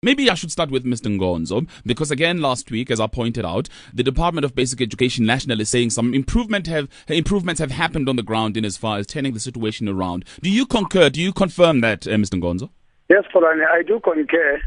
Maybe I should start with Mr. Ngonzo, because again, last week, as I pointed out, the Department of Basic Education National is saying some improvements have happened on the ground in as far as turning the situation around. Do you concur? Do you confirm that, Mr. Ngonzo? Yes, Polani, I do concur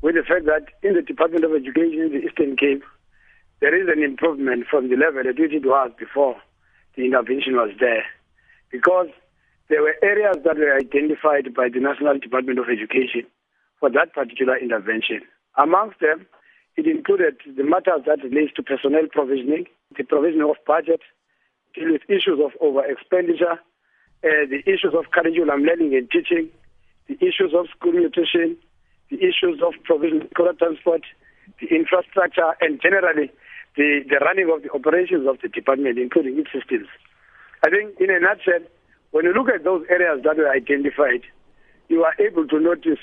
with the fact that in the Department of Education in the Eastern Cape, there is an improvement from the level at which it was before the intervention was there, because there were areas that were identified by the National Department of Education for that particular intervention. Amongst them, it included the matters that relate to personnel provisioning, the provisioning of budget, deal with issues of over-expenditure, the issues of curriculum learning and teaching, the issues of school nutrition, the issues of provision of school transport, the infrastructure, and generally the running of the operations of the department, including its systems. I think, in a nutshell, when you look at those areas that were identified, you are able to notice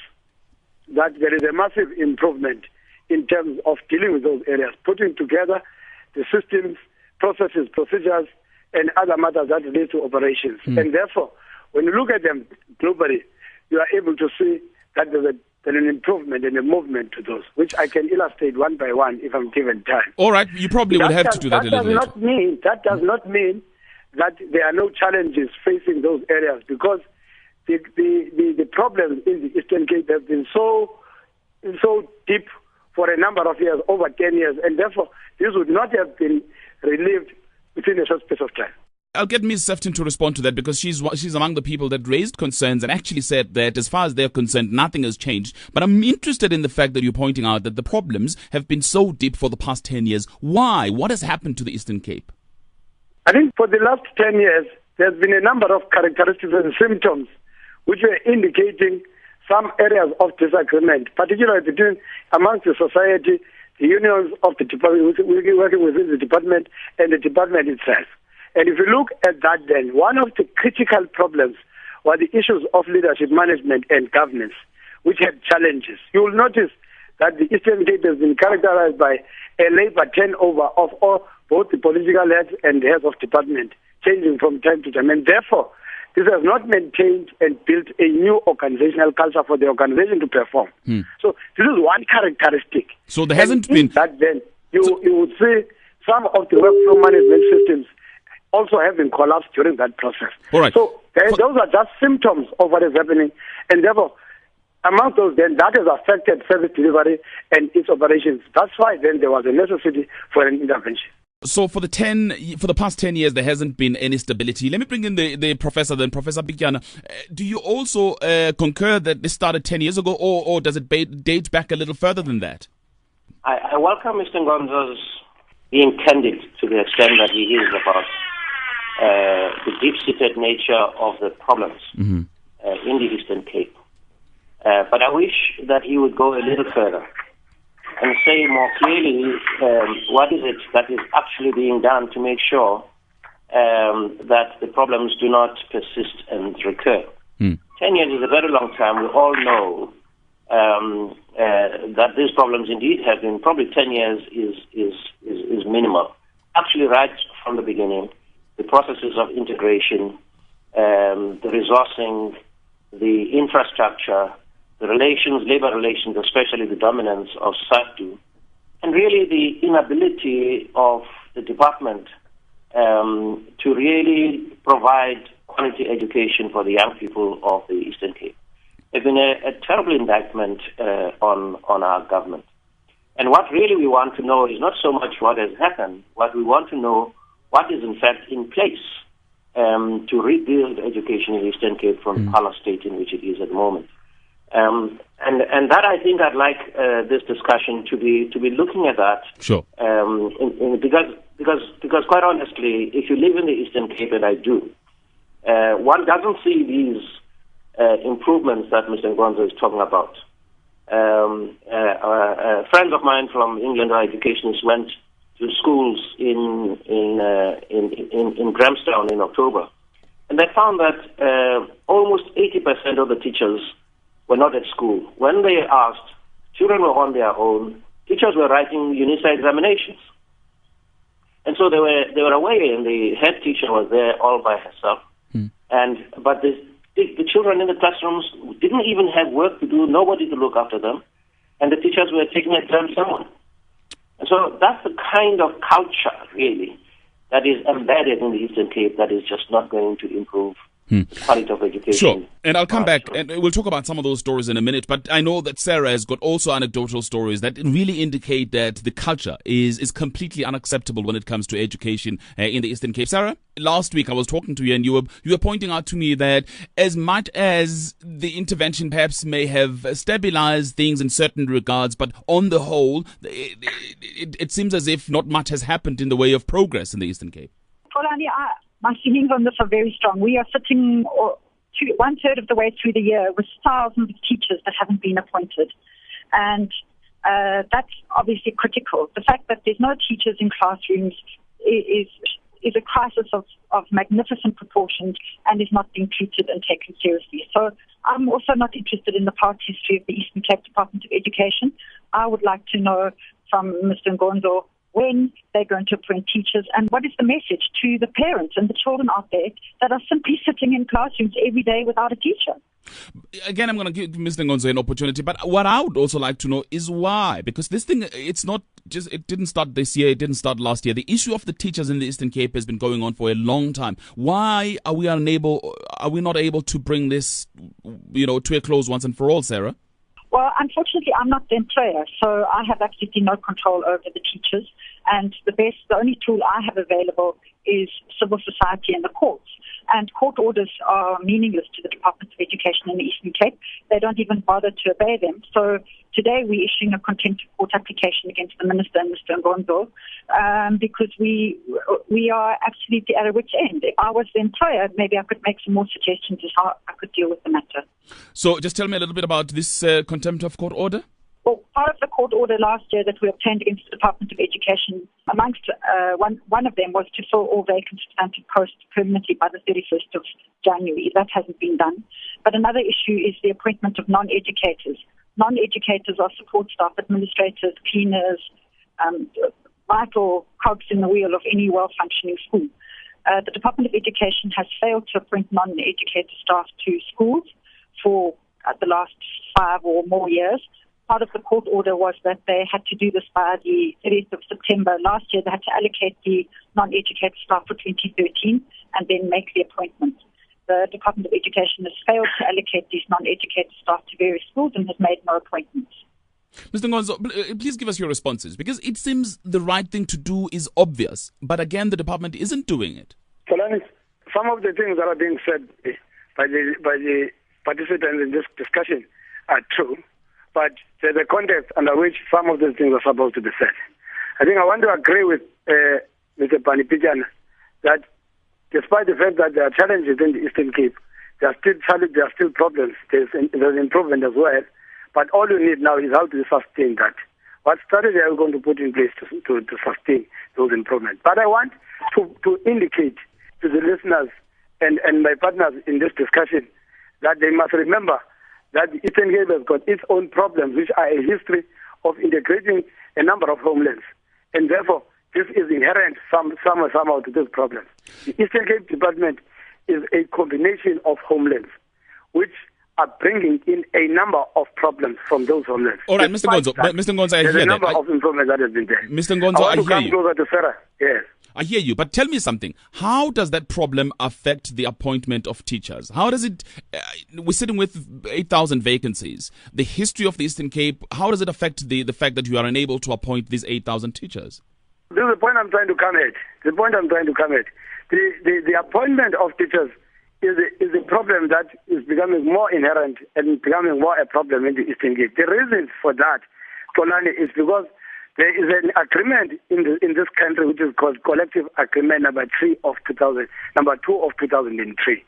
that there is a massive improvement in terms of dealing with those areas, putting together the systems, processes, procedures, and other matters that relate to operations. And therefore, when you look at them globally, you are able to see that there's an improvement and a movement to those, which I can illustrate one by one if I'm given time. All right, you probably would have to do that a little later. That does not mean that there are no challenges facing those areas, because the problems in the Eastern Cape have been so deep for a number of years, over 10 years, and therefore this would not have been relieved within a short space of time. I'll get Ms. Sephton to respond to that, because she's among the people that raised concerns and actually said that as far as they're concerned, nothing has changed. But I'm interested in the fact that you're pointing out that the problems have been so deep for the past 10 years. Why? What has happened to the Eastern Cape? I think for the last 10 years, there's been a number of characteristics and symptoms which were indicating some areas of disagreement, particularly between amongst the society, the unions of the department, working within the department, and the department itself. And if you look at that, then one of the critical problems were the issues of leadership management and governance, which had challenges. You will notice that the Eastern Cape has been characterized by a labor turnover of both the political heads and the heads of department, changing from time to time. And therefore, this has not maintained and built a new organizational culture for the organization to perform. So this is one characteristic. So there hasn't been that. Then you would see some of the workflow management systems also have been collapsed during that process. All right. So those are just symptoms of what is happening, and therefore, among those, then that has affected service delivery and its operations. That's why then there was a necessity for an intervention. So for the past 10 years, there hasn't been any stability. Let me bring in the professor then. Professor Bikyana, do you also concur that this started 10 years ago, or does it date back a little further than that? I welcome Mr. Ngonzo's being candid to the extent that he is about the deep-seated nature of the problems in the Eastern Cape. But I wish that he would go a little further and say more clearly what is it that is actually being done to make sure that the problems do not persist and recur. 10 years is a very long time. We all know that these problems indeed have been, probably 10 years is minimal. Actually, right from the beginning, the processes of integration, the resourcing, the infrastructure, the relations, labor relations, especially the dominance of Sephton, and really the inability of the department to really provide quality education for the young people of the Eastern Cape. It's been a terrible indictment on our government. And what really we want to know is not so much what has happened. What we want to know, what is in fact in place to rebuild education in the Eastern Cape from the parlor state in which it is at the moment. And that, I think, I'd like this discussion to be looking at that. Sure. Because quite honestly, if you live in the Eastern Cape, and I do, one doesn't see these improvements that Mr. Ngonzo is talking about. Friends of mine from England are educationists went to schools in Grahamstown in October, and they found that almost 80% of the teachers were not at school. When they asked, children were on their own. Teachers were writing UNISA examinations. And so they were away, and the head teacher was there all by herself. But the children in the classrooms didn't even have work to do, nobody to look after them. and the teachers were taking exams down. And so that's the kind of culture, really, that is embedded in the Eastern Cape that is just not going to improve the quality of education. Sure, and I'll come back and we'll talk about some of those stories in a minute, but I know that Sarah has got also anecdotal stories that really indicate that the culture is completely unacceptable when it comes to education in the Eastern Cape. Sarah, last week I was talking to you and you were pointing out to me that as much as the intervention perhaps may have stabilized things in certain regards, but on the whole, it seems as if not much has happened in the way of progress in the Eastern Cape. My feelings on this are very strong. We are sitting 1/3 of the way through the year with thousands of teachers that haven't been appointed. And that's obviously critical. The fact that there's no teachers in classrooms is a crisis of magnificent proportions and is not being treated and taken seriously. So I'm also not interested in the past history of the Eastern Cape Department of Education. I would like to know from Mr. Ngonzo when they're going to appoint teachers, and what is the message to the parents and the children out there that are simply sitting in classrooms every day without a teacher. Again, I'm going to give Mr. Ngonzo an opportunity, but what I would also like to know is why, because this thing, it didn't start this year, it didn't start last year. The issue of the teachers in the Eastern Cape has been going on for a long time. Why are we not able to bring this, to a close once and for all, Sarah? Well, unfortunately, I'm not the employer, so I have absolutely no control over the teachers. And the only tool I have available is civil society and the courts. And court orders are meaningless to the Department of Education in the Eastern Cape. They don't even bother to obey them. So today we're issuing a contempt of court application against the Minister and Mr. Ngonzo because we are absolutely at a wit's end. If I was the employer, maybe I could make some more suggestions as how I could deal with the matter. So just tell me a little bit about this contempt of court order. Well, part of the court order last year that we obtained against the Department of Education, amongst one of them was to fill all vacant substantive posts permanently by the 31st of January. That hasn't been done. But another issue is the appointment of non-educators. Non-educators are support staff, administrators, cleaners, vital cogs in the wheel of any well-functioning school. The Department of Education has failed to appoint non-educator staff to schools for the last 5 or more years. Part of the court order was that they had to do this by the 30th of September. Last year, they had to allocate the non-educated staff for 2013 and then make the appointments. The Department of Education has failed to allocate these non-educated staff to various schools and has made no appointments. Mr. Ngonzo, please give us your responses, because it seems the right thing to do is obvious, but again, the department isn't doing it. Solani, some of the things that are being said by the participants in this discussion are true. But there's a context under which some of those things are supposed to be said. I think I want to agree with Mr. Panipijana that despite the fact that there are challenges in the Eastern Cape, there are still problems. There's improvement as well. But all you need now is how to sustain that. What strategy are we going to put in place to sustain those improvements? But I want to indicate to the listeners and my partners in this discussion that they must remember that the Eastern Cape has got its own problems, which are a history of integrating a number of homelands. And therefore, this is inherent somehow to these problems. The Eastern Cape Department is a combination of homelands, which are bringing in a number of problems from those homelands. All right, Mr. Ngonzo, I hear that. There's a number of improvements that has been there. Mr. Ngonzo, I hear you. Closer to Sarah. Yes. I hear you, but tell me something. How does that problem affect the appointment of teachers? How does it, we're sitting with 8,000 vacancies. The history of the Eastern Cape, how does it affect the fact that you are unable to appoint these 8,000 teachers? This is the point I'm trying to come at. The appointment of teachers is a problem that is becoming more inherent and becoming more a problem in the Eastern Cape. The reasons for that, Kolani, is because there is an agreement in this country which is called Collective Agreement number 2 of 2003,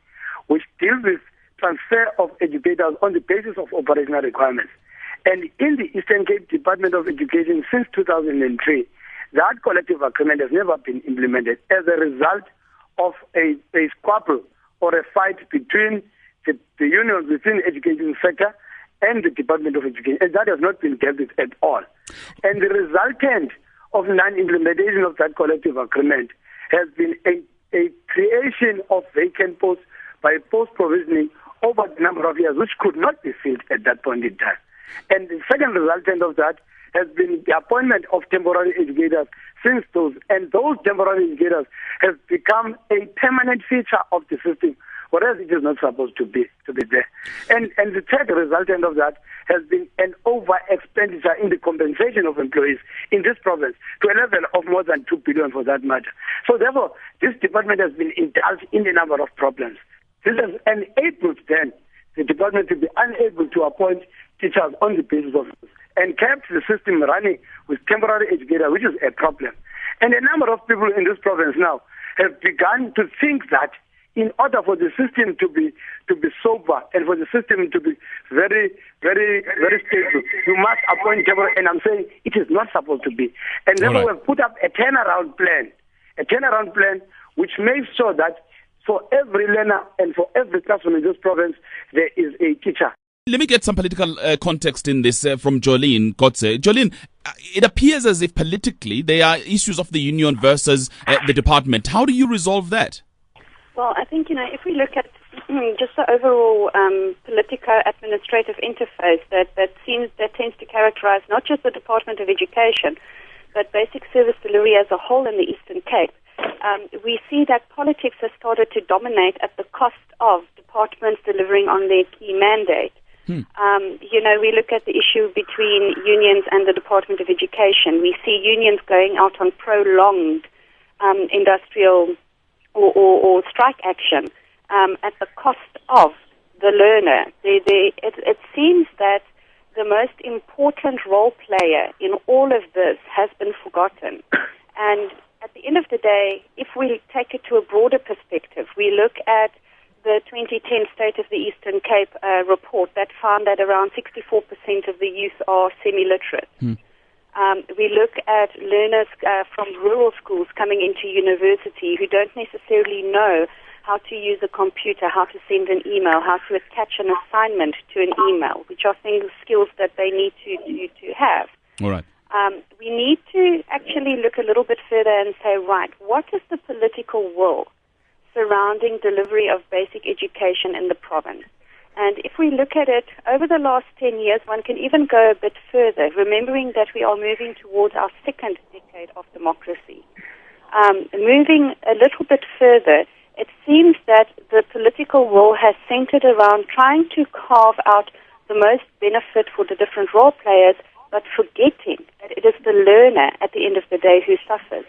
which deals with transfer of educators on the basis of operational requirements. And in the Eastern Cape Department of Education since 2003, that collective agreement has never been implemented as a result of a squabble or a fight between the unions within the education sector and the Department of Education, and that has not been dealt with at all. And the resultant of non-implementation of that collective agreement has been a creation of vacant posts by post-provisioning over a number of years, which could not be filled at that point in time. And the second resultant of that has been the appointment of temporary educators since those. And those temporary educators have become a permanent feature of the system, whereas it is not supposed to be there. And the third resultant of that has been an over-expenditure in the compensation of employees in this province to a level of more than 2 billion for that matter. So therefore, this department has been indulged in a number of problems. This has enabled then the department to be unable to appoint teachers on the basis of this and kept the system running with temporary educators, which is a problem. And a number of people in this province now have begun to think that in order for the system to be sober and for the system to be very, very, very stable, you must appoint temporary. And I'm saying it is not supposed to be. And therefore, we've put up a turnaround plan which makes sure that for every learner and for every classroom in this province, there is a teacher. Let me get some political context in this from Jolene Kotze. Jolene, it appears as if politically there are issues of the union versus the department. How do you resolve that? Well, I think, if we look at just the overall politico-administrative interface that tends to characterize not just the Department of Education, but basic service delivery as a whole in the Eastern Cape, we see that politics has started to dominate at the cost of departments delivering on their key mandate. We look at the issue between unions and the Department of Education. We see unions going out on prolonged industrial or strike action at the cost of the learner. It seems that the most important role player in all of this has been forgotten. And at the end of the day, if we take it to a broader perspective, we look at the 2010 State of the Eastern Cape report that found that around 64% of the youth are semi-literate. We look at learners from rural schools coming into university who don't necessarily know how to use a computer, how to send an email, how to attach an assignment to an email, which are skills that they need to have. All right. We need to actually look a little bit further and say, right, what is the political will surrounding delivery of basic education in the province? And if we look at it over the last 10 years, one can even go a bit further, remembering that we are moving towards our second decade of democracy. Moving a little bit further, it seems that the political will has centered around trying to carve out the most benefit for the different role players, but forgetting that it is the learner at the end of the day who suffers.